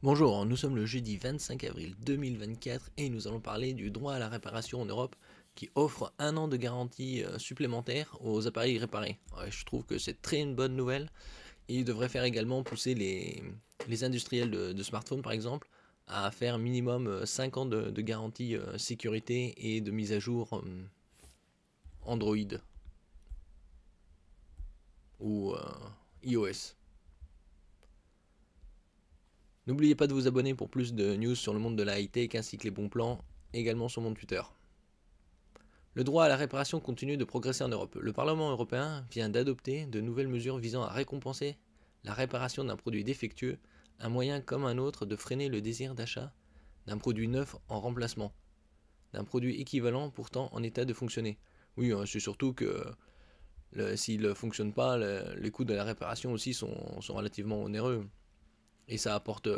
Bonjour, nous sommes le jeudi 25 avril 2024 et nous allons parler du droit à la réparation en Europe qui offre un an de garantie supplémentaire aux appareils réparés. Ouais, je trouve que c'est très une bonne nouvelle et il devrait faire également pousser les industriels de smartphones par exemple à faire minimum 5 ans de garantie sécurité et de mise à jour Android ou iOS. N'oubliez pas de vous abonner pour plus de news sur le monde de la high-tech ainsi que les bons plans, également sur mon Twitter. Le droit à la réparation continue de progresser en Europe. Le Parlement européen vient d'adopter de nouvelles mesures visant à récompenser la réparation d'un produit défectueux, un moyen comme un autre de freiner le désir d'achat d'un produit neuf en remplacement, d'un produit équivalent pourtant en état de fonctionner. Oui, c'est surtout que s'il ne fonctionne pas, les coûts de la réparation aussi sont relativement onéreux. Et ça n'apporte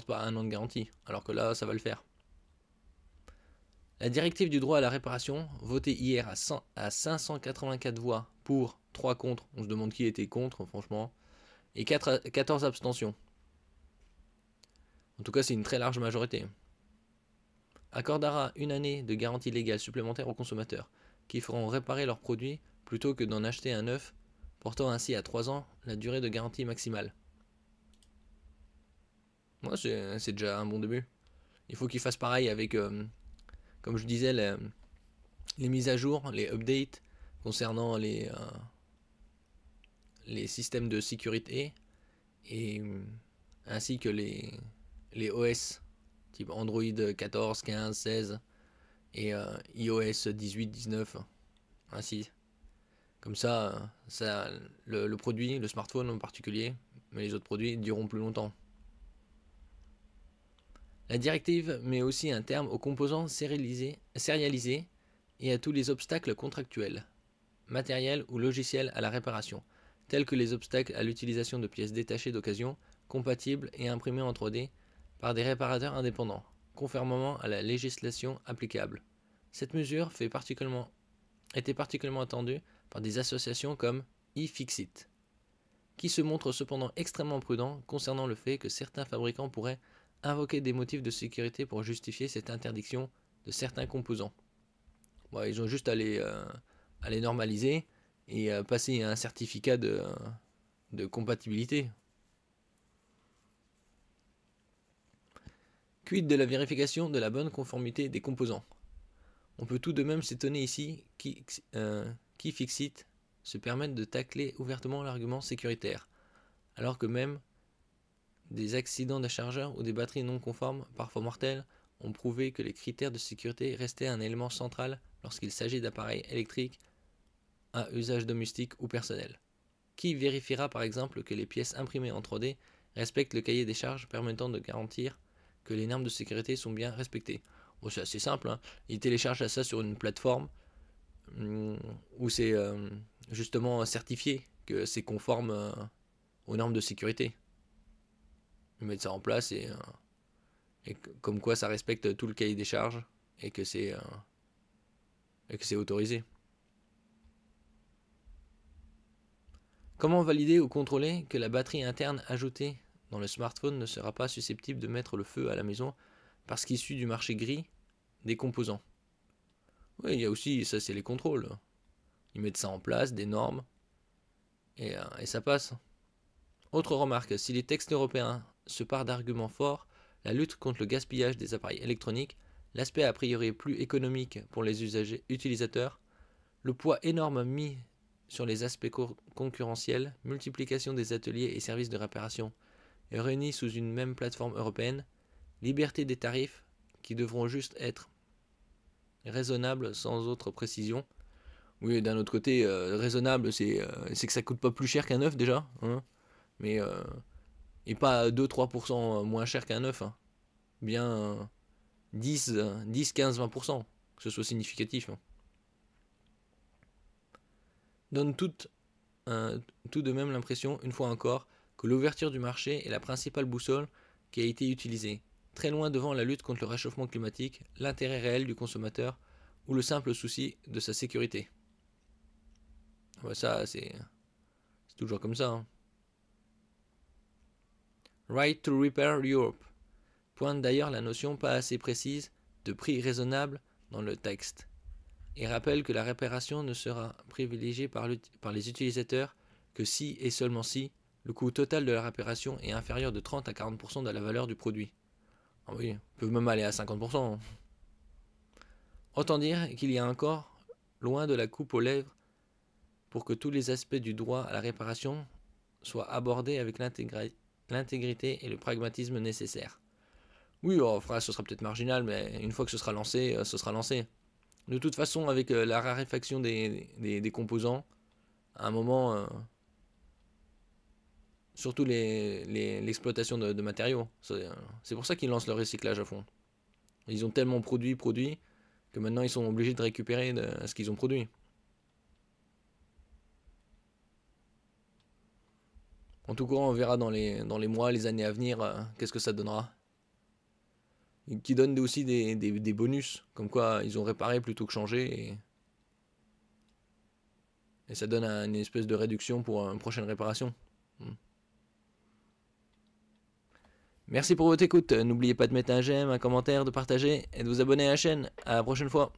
pas un an de garantie, alors que là, ça va le faire. La directive du droit à la réparation, votée hier à 584 voix pour, 3 contre, on se demande qui était contre, franchement, et 14 abstentions. En tout cas, c'est une très large majorité. Accordera une année de garantie légale supplémentaire aux consommateurs, qui feront réparer leurs produits plutôt que d'en acheter un neuf, portant ainsi à 3 ans la durée de garantie maximale. Moi, c'est déjà un bon début. Il faut qu'ils fassent pareil avec, comme je disais, les mises à jour, les updates concernant les systèmes de sécurité et ainsi que les OS type Android 14, 15, 16 et iOS 18, 19 ainsi. Comme ça le produit, le smartphone en particulier, mais les autres produits dureront plus longtemps. La directive met aussi un terme aux composants sérialisés et à tous les obstacles contractuels, matériels ou logiciels à la réparation, tels que les obstacles à l'utilisation de pièces détachées d'occasion, compatibles et imprimées en 3D par des réparateurs indépendants, conformément à la législation applicable. Cette mesure était particulièrement attendue par des associations comme iFixit, qui se montrent cependant extrêmement prudents concernant le fait que certains fabricants pourraient invoquer des motifs de sécurité pour justifier cette interdiction de certains composants. Bon, ils ont juste à les normaliser et passer un certificat de compatibilité. Quid de la vérification de la bonne conformité des composants? On peut tout de même s'étonner ici qu'Ifixit se permette de tacler ouvertement l'argument sécuritaire, alors que même des accidents de chargeurs ou des batteries non conformes, parfois mortels, ont prouvé que les critères de sécurité restaient un élément central lorsqu'il s'agit d'appareils électriques à usage domestique ou personnel. Qui vérifiera par exemple que les pièces imprimées en 3D respectent le cahier des charges permettant de garantir que les normes de sécurité sont bien respectées? Bon, c'est assez simple, hein. Ils téléchargent ça sur une plateforme où c'est justement certifié que c'est conforme aux normes de sécurité. Ils mettent ça en place et comme quoi ça respecte tout le cahier des charges et que c'est autorisé. Comment valider ou contrôler que la batterie interne ajoutée dans le smartphone ne sera pas susceptible de mettre le feu à la maison parce qu'issue du marché gris des composants? Oui, il y a aussi, ça c'est les contrôles. Ils mettent ça en place, des normes, et ça passe. Autre remarque, si les textes européens se partent d'arguments forts, la lutte contre le gaspillage des appareils électroniques, l'aspect a priori plus économique pour les utilisateurs, le poids énorme mis sur les aspects concurrentiels, multiplication des ateliers et services de réparation, réunis sous une même plateforme européenne, liberté des tarifs, qui devront juste être raisonnables sans autre précision. Oui, d'un autre côté, raisonnable, c'est que ça coûte pas plus cher qu'un neuf déjà, hein, mais et pas 2-3% moins cher qu'un neuf, hein. Bien 10, 10, 15, 20%, que ce soit significatif, hein. Donne tout de même l'impression, une fois encore, que l'ouverture du marché est la principale boussole qui a été utilisée, très loin devant la lutte contre le réchauffement climatique, l'intérêt réel du consommateur ou le simple souci de sa sécurité. Ouais, ça, c'est toujours comme ça, hein. Right to Repair Europe pointe d'ailleurs la notion pas assez précise de prix raisonnable dans le texte et rappelle que la réparation ne sera privilégiée par les utilisateurs que si et seulement si le coût total de la réparation est inférieur de 30 à 40% de la valeur du produit. Ah oui, peut même aller à 50%. Autant dire qu'il y a encore loin de la coupe aux lèvres pour que tous les aspects du droit à la réparation soient abordés avec l'intégrité et le pragmatisme nécessaires. Oui, ce sera peut-être marginal, mais une fois que ce sera lancé, ce sera lancé. De toute façon, avec la raréfaction des composants, à un moment, surtout l'exploitation de matériaux, c'est pour ça qu'ils lancent le recyclage à fond. Ils ont tellement produit, que maintenant ils sont obligés de récupérer ce qu'ils ont produit. En tout cas, on verra dans les mois, les années à venir, qu'est-ce que ça donnera. Qui donne aussi des bonus, comme quoi ils ont réparé plutôt que changé, et ça donne une espèce de réduction pour une prochaine réparation. Merci pour votre écoute, n'oubliez pas de mettre un j'aime, un commentaire, de partager et de vous abonner à la chaîne. À la prochaine fois.